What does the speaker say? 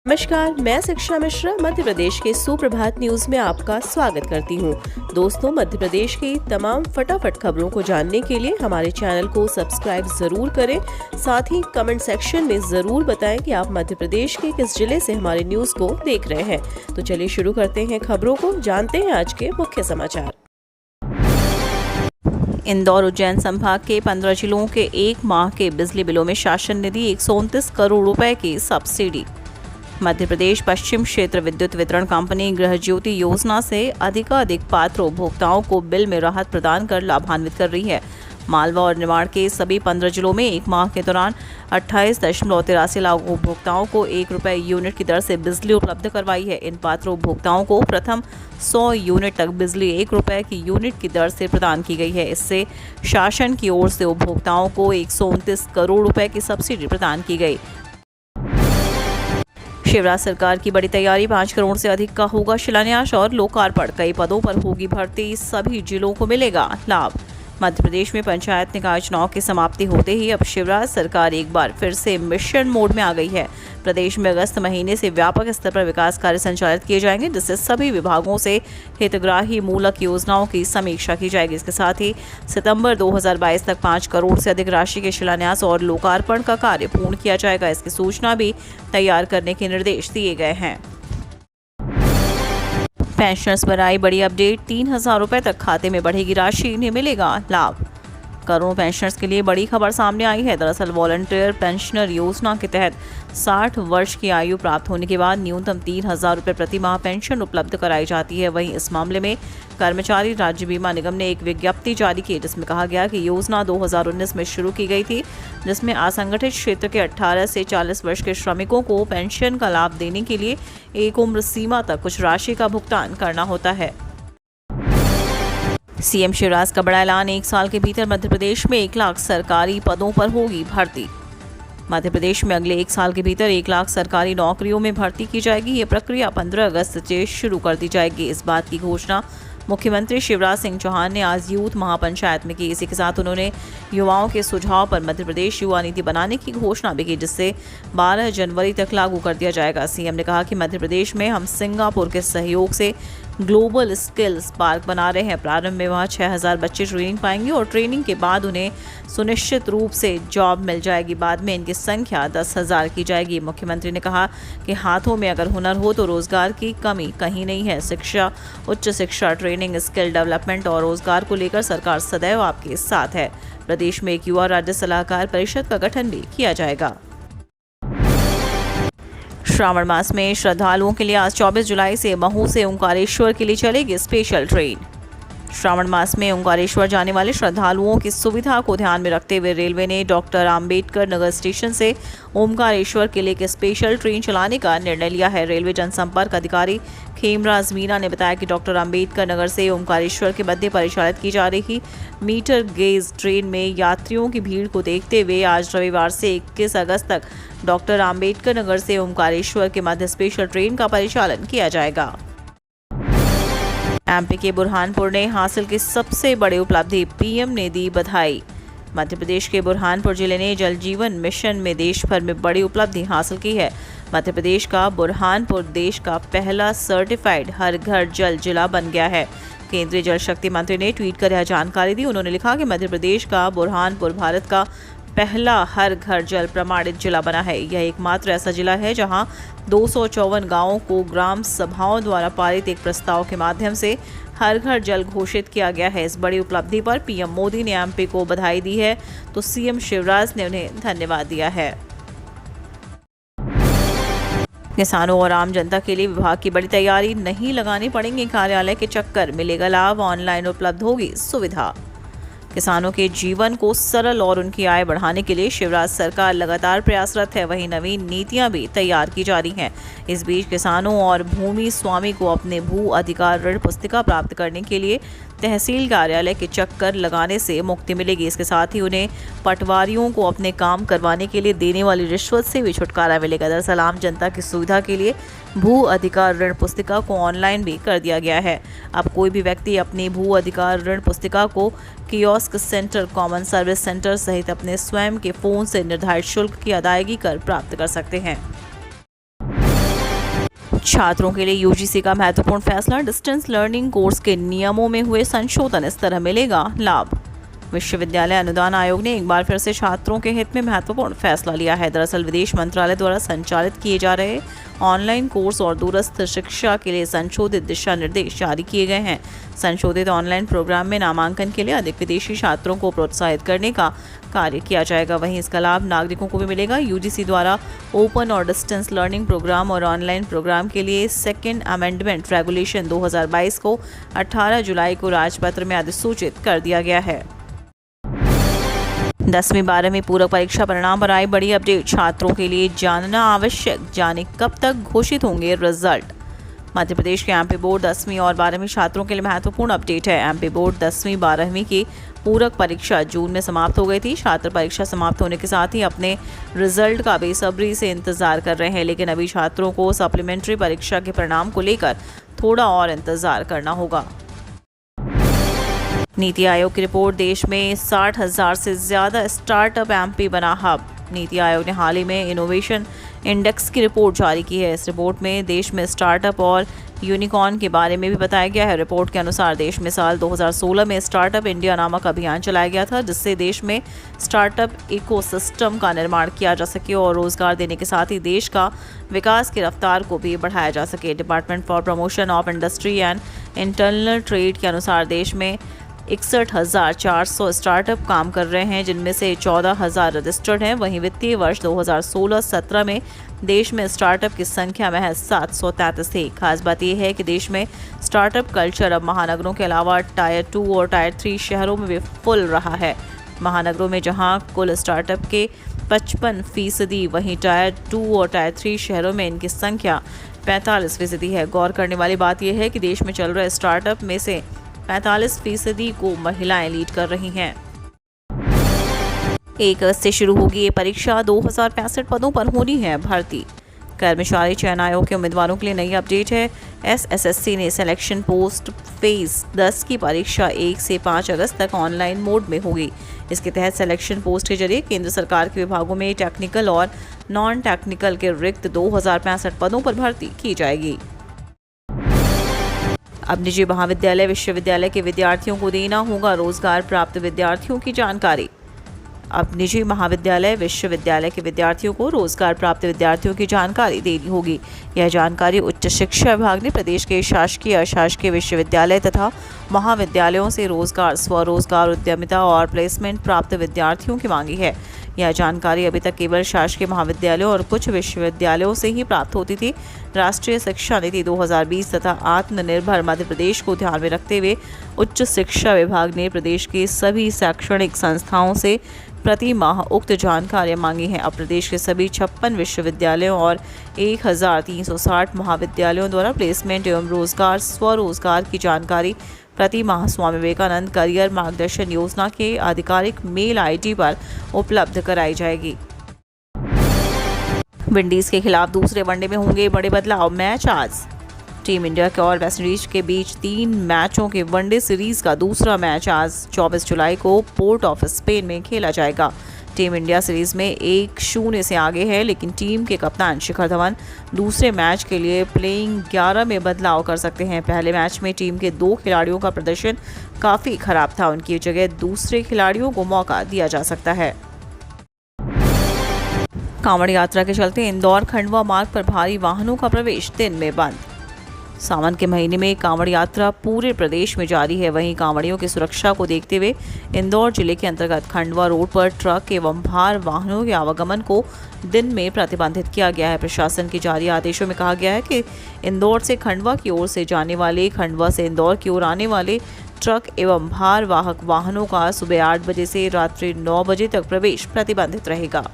नमस्कार, मैं शिक्षा मिश्रा मध्य प्रदेश के सुप्रभात न्यूज में आपका स्वागत करती हूँ। दोस्तों, मध्य प्रदेश की तमाम फटाफट खबरों को जानने के लिए हमारे चैनल को सब्सक्राइब जरूर करें। साथ ही कमेंट सेक्शन में जरूर बताएं कि आप मध्य प्रदेश के किस जिले से हमारे न्यूज को देख रहे हैं। तो चलिए शुरू करते हैं खबरों को, जानते हैं आज के मुख्य समाचार। इंदौर उज्जैन संभाग के 15 जिलों के एक माह के बिजली बिलों में शासन ने दी 129 करोड़ रुपए की सब्सिडी। मध्य प्रदेश पश्चिम क्षेत्र विद्युत वितरण कंपनी गृह ज्योति योजना से अधिकाधिक पात्र उपभोक्ताओं को बिल में राहत प्रदान कर लाभान्वित कर रही है। मालवा और निमाड़ के सभी 15 जिलों में एक माह के दौरान 28.83 लाख उपभोक्ताओं को ₹1 यूनिट की दर से बिजली उपलब्ध करवाई है। इन पात्र उपभोक्ताओं को प्रथम 100 यूनिट तक बिजली ₹1 की यूनिट की दर से प्रदान की गई है। इससे शासन की ओर से उपभोक्ताओं को 129 करोड़ रुपए की सब्सिडी प्रदान की गई। शिवराज सरकार की बड़ी तैयारी, 5 करोड़ से अधिक का होगा शिलान्यास और लोकार्पण। कई पदों पर होगी भर्ती, सभी जिलों को मिलेगा लाभ। मध्य प्रदेश में पंचायत निकाय चुनाव की समाप्ति होते ही अब शिवराज सरकार एक बार फिर से मिशन मोड में आ गई है। प्रदेश में अगस्त महीने से व्यापक स्तर पर विकास कार्य संचालित किए जाएंगे, जिससे सभी विभागों से हितग्राही मूलक योजनाओं की समीक्षा की जाएगी। इसके साथ ही सितंबर 2022 तक 5 करोड़ से अधिक राशि के शिलान्यास और लोकार्पण का कार्य पूर्ण किया जाएगा। इसकी सूचना भी तैयार करने के निर्देश दिए गए हैं। पेंशनर्स पर आई बड़ी अपडेट, 3,000 रुपए तक खाते में बढ़ेगी राशि, इन्हें मिलेगा लाभ। करोड़ों पेंशनर्स के लिए बड़ी खबर सामने आई है। दरअसल वॉलंटियर पेंशनर योजना के तहत 60 वर्ष की आयु प्राप्त होने के बाद न्यूनतम 3,000 रुपए प्रति माह पेंशन उपलब्ध कराई जाती है। वहीं इस मामले में कर्मचारी राज्य बीमा निगम ने एक विज्ञप्ति जारी की, जिसमें कहा गया कि योजना 2019 में शुरू की गई थी, जिसमें असंगठित क्षेत्र के 18 से 40 वर्ष के श्रमिकों को पेंशन का लाभ देने के लिए एक उम्र सीमा तक कुछ राशि का भुगतान करना होता है। सीएम शिवराज का बड़ा ऐलान, 1 साल के भीतर मध्य प्रदेश में 1 लाख सरकारी पदों पर होगी भर्ती। मध्य प्रदेश में अगले 1 साल के भीतर 1 लाख सरकारी नौकरियों में भर्ती की जाएगी। ये प्रक्रिया 15 अगस्त से शुरू कर दी जाएगी। इस बात की घोषणा मुख्यमंत्री शिवराज सिंह चौहान ने आज यूथ महापंचायत में की। इसी के साथ उन्होंने युवाओं के सुझाव पर मध्य प्रदेश युवा नीति बनाने की घोषणा भी की, जिससे 12 जनवरी तक लागू कर दिया जाएगा। सीएम ने कहा कि मध्य प्रदेश में हम सिंगापुर के सहयोग से ग्लोबल स्किल्स पार्क बना रहे हैं। प्रारंभ में वहाँ 6,000 बच्चे ट्रेनिंग पाएंगे और ट्रेनिंग के बाद उन्हें सुनिश्चित रूप से जॉब मिल जाएगी। बाद में इनकी संख्या 10,000 की जाएगी। मुख्यमंत्री ने कहा कि हाथों में अगर हुनर हो तो रोजगार की कमी कहीं नहीं है। शिक्षा, उच्च शिक्षा, ट्रेनिंग, स्किल डेवलपमेंट और रोजगार को लेकर सरकार सदैव आपके साथ है। प्रदेश में एक युवा राज्य सलाहकार परिषद का गठन भी किया जाएगा। श्रावण मास में श्रद्धालुओं के लिए आज 24 जुलाई से महू से ओंकारेश्वर के लिए चलेगी स्पेशल ट्रेन। श्रावण मास में ओंकारेश्वर जाने वाले श्रद्धालुओं की सुविधा को ध्यान में रखते हुए रेलवे ने डॉक्टर अंबेडकर नगर स्टेशन से ओंकारेश्वर के लिए एक स्पेशल ट्रेन चलाने का निर्णय लिया है। रेलवे जनसंपर्क अधिकारी खेमराज मीना ने बताया कि डॉक्टर अंबेडकर नगर से ओंकारेश्वर के मध्य परिचालित की जा रही मीटर गेज ट्रेन में यात्रियों की भीड़ को देखते हुए आज रविवार से 21 अगस्त तक डॉक्टर अंबेडकर नगर से ओंकारेश्वर के मध्य स्पेशल ट्रेन का परिचालन किया जाएगा। एमपी के बुरहानपुर ने हासिल की सबसे बड़ी उपलब्धि, पीएम ने दी बधाई। मध्य प्रदेश के बुरहानपुर जिले ने जल जीवन मिशन में देश भर में बड़ी उपलब्धि हासिल की है। मध्य प्रदेश का बुरहानपुर देश का पहला सर्टिफाइड हर घर जल जिला बन गया है। केंद्रीय जल शक्ति मंत्री ने ट्वीट कर यह जानकारी दी। उन्होंने लिखा कि मध्य प्रदेश का बुरहानपुर भारत का पहला हर घर जल प्रमाणित जिला बना है। यह एकमात्र ऐसा जिला है जहां 254 गांवों को ग्राम सभाओं द्वारा पारित एक प्रस्ताव के माध्यम से हर घर जल घोषित किया गया है। इस बड़ी उपलब्धि पर पीएम मोदी ने एमपी को बधाई दी है तो सीएम शिवराज ने उन्हें धन्यवाद दिया है। किसानों और आम जनता के लिए विभाग की बड़ी तैयारी, नहीं लगाने पड़ेंगे कार्यालय के चक्कर, मिलेगा लाभ, ऑनलाइन उपलब्ध होगी सुविधा। किसानों के जीवन को सरल और उनकी आय बढ़ाने के लिए शिवराज सरकार लगातार प्रयासरत है। वहीं नवीन नीतियां भी तैयार की जा रही हैं। इस बीच किसानों और भूमि स्वामी को अपने भू अधिकार ऋण पुस्तिका प्राप्त करने के लिए तहसील कार्यालय के चक्कर लगाने से मुक्ति मिलेगी। इसके साथ ही उन्हें पटवारियों को अपने काम करवाने के लिए देने वाली रिश्वत से भी छुटकारा मिलेगा। दरअसल आम जनता की सुविधा के लिए भू अधिकार ऋण पुस्तिका को ऑनलाइन भी कर दिया गया है। अब कोई भी व्यक्ति अपनी भू अधिकार ऋण पुस्तिका को kiosk centre, common service centre सहित अपने स्वयं के फोन से निर्धारित शुल्क की अदायगी कर प्राप्त कर सकते हैं। छात्रों के लिए यूजीसी का महत्वपूर्ण फैसला, डिस्टेंस लर्निंग कोर्स के नियमों में हुए संशोधन, इस तरह मिलेगा लाभ। विश्वविद्यालय अनुदान आयोग ने एक बार फिर से छात्रों के हित में महत्वपूर्ण फैसला लिया है। दरअसल विदेश मंत्रालय द्वारा संचालित किए जा रहे ऑनलाइन कोर्स और दूरस्थ शिक्षा के लिए संशोधित दिशा निर्देश जारी किए गए हैं। संशोधित ऑनलाइन प्रोग्राम में नामांकन के लिए अधिक विदेशी छात्रों को प्रोत्साहित करने का कार्य किया जाएगा। वहीं इसका लाभ नागरिकों को भी मिलेगा। यूजीसी द्वारा ओपन और डिस्टेंस लर्निंग प्रोग्राम और ऑनलाइन प्रोग्राम के लिए सेकेंड अमेंडमेंट रेगुलेशन 2022 को 18 जुलाई को राजपत्र में अधिसूचित कर दिया गया है। 10वीं 12वीं पूरक परीक्षा परिणाम पर आई बड़ी अपडेट, छात्रों के लिए जानना आवश्यक, जाने कब तक घोषित होंगे रिजल्ट। मध्य प्रदेश के एमपी बोर्ड 10वीं और 12वीं छात्रों के लिए महत्वपूर्ण अपडेट है। एमपी बोर्ड 10वीं 12वीं की पूरक परीक्षा जून में समाप्त हो गई थी। छात्र परीक्षा समाप्त होने के साथ ही अपने रिजल्ट का बेसब्री से इंतजार कर रहे हैं, लेकिन अभी छात्रों को सप्लीमेंट्री परीक्षा के परिणाम को लेकर थोड़ा और इंतजार करना होगा। नीति आयोग की रिपोर्ट, देश में 60,000 से ज़्यादा स्टार्टअप एमपी बना हब। नीति आयोग ने हाल ही में इनोवेशन इंडेक्स की रिपोर्ट जारी की है। इस रिपोर्ट में देश में स्टार्टअप और यूनिकॉर्न के बारे में भी बताया गया है। रिपोर्ट के अनुसार देश में साल 2016 में स्टार्टअप इंडिया नामक अभियान चलाया गया था, जिससे देश में स्टार्टअप इकोसिस्टम का निर्माण किया जा सके और रोजगार देने के साथ ही देश का विकास की रफ्तार को भी बढ़ाया जा सके। Department for promotion of industry and internal trade के अनुसार देश में 61,400 स्टार्टअप काम कर रहे हैं, जिनमें से 14,000 रजिस्टर्ड हैं। वहीं वित्तीय वर्ष 2016-17 में देश में स्टार्टअप की संख्या महज 733 थी। खास बात यह है कि देश में स्टार्टअप कल्चर अब महानगरों के अलावा टायर 2 और टायर 3 शहरों में भी फुल रहा है। महानगरों में जहां कुल स्टार्टअप के 55%, वहीं टायर 2 और टायर 3 शहरों में इनकी संख्या 45% है। गौर करने वाली बात यह है कि देश में चल रहे स्टार्टअप में से 45% को महिलाएं लीड कर रही हैं। 1 अगस्त से शुरू होगी ये परीक्षा, 2065 पदों पर होनी है भर्ती। कर्मचारी चयन आयोग के उम्मीदवारों के लिए नई अपडेट है। एसएससी ने सिलेक्शन पोस्ट फेज 10 की परीक्षा 1 से 5 अगस्त तक ऑनलाइन मोड में होगी। इसके तहत सिलेक्शन पोस्ट के जरिए केंद्र सरकार के विभागों में टेक्निकल और नॉन टेक्निकल के रिक्त 2065 पदों पर भर्ती की जाएगी। अब निजी महाविद्यालय विश्वविद्यालय के विद्यार्थियों को देना होगा रोजगार प्राप्त विद्यार्थियों की जानकारी। अब निजी महाविद्यालय विश्वविद्यालय के विद्यार्थियों को रोजगार प्राप्त विद्यार्थियों की जानकारी देनी होगी। यह जानकारी उच्च शिक्षा विभाग ने प्रदेश के शासकीय, अशासकीय विश्वविद्यालय तथा महाविद्यालयों से रोजगार, स्वरोजगार, उद्यमिता और प्लेसमेंट प्राप्त विद्यार्थियों की मांगी है। यह जानकारी अभी तक केवल शासकीय महाविद्यालयों और कुछ विश्वविद्यालयों से ही प्राप्त होती थी। राष्ट्रीय शिक्षा नीति 2020 तथा आत्मनिर्भर मध्य प्रदेश को ध्यान में रखते हुए उच्च शिक्षा विभाग ने प्रदेश के सभी शैक्षणिक संस्थाओं से प्रति माह उक्त जानकारियां मांगी हैं। अब प्रदेश के सभी 56 विश्वविद्यालयों और 1360 महाविद्यालयों द्वारा प्लेसमेंट एवं रोजगार, स्वरोजगार की जानकारी प्रति माह स्वामी विवेकानंद करियर मार्गदर्शन योजना के आधिकारिक मेल आईडी पर उपलब्ध कराई जाएगी। विंडीज के खिलाफ दूसरे वनडे में होंगे बड़े बदलाव। मैच आज टीम इंडिया के और वेस्टइंडीज के बीच 3 मैचों के वनडे सीरीज का दूसरा मैच आज 24 जुलाई को पोर्ट ऑफ स्पेन में खेला जाएगा। टीम इंडिया सीरीज में 1-0 से आगे है, लेकिन टीम के कप्तान शिखर धवन दूसरे मैच के लिए प्लेइंग 11 में बदलाव कर सकते हैं। पहले मैच में टीम के 2 खिलाड़ियों का प्रदर्शन काफ़ी खराब था, उनकी जगह दूसरे खिलाड़ियों को मौका दिया जा सकता है। कांवड़ यात्रा के चलते इंदौर खंडवा मार्ग पर भारी वाहनों का प्रवेश दिन में बंद। सावन के महीने में कांवड़ यात्रा पूरे प्रदेश में जारी है। वहीं कांवड़ियों की सुरक्षा को देखते हुए इंदौर जिले के अंतर्गत खंडवा रोड पर ट्रक एवं भार वाहनों के आवागमन को दिन में प्रतिबंधित किया गया है। प्रशासन के जारी आदेशों में कहा गया है कि इंदौर से खंडवा की ओर से जाने वाले, खंडवा से इंदौर की ओर आने वाले ट्रक एवं भार वाहक वाहनों का सुबह 8 बजे से रात्रि 9 बजे तक प्रवेश प्रतिबंधित रहेगा।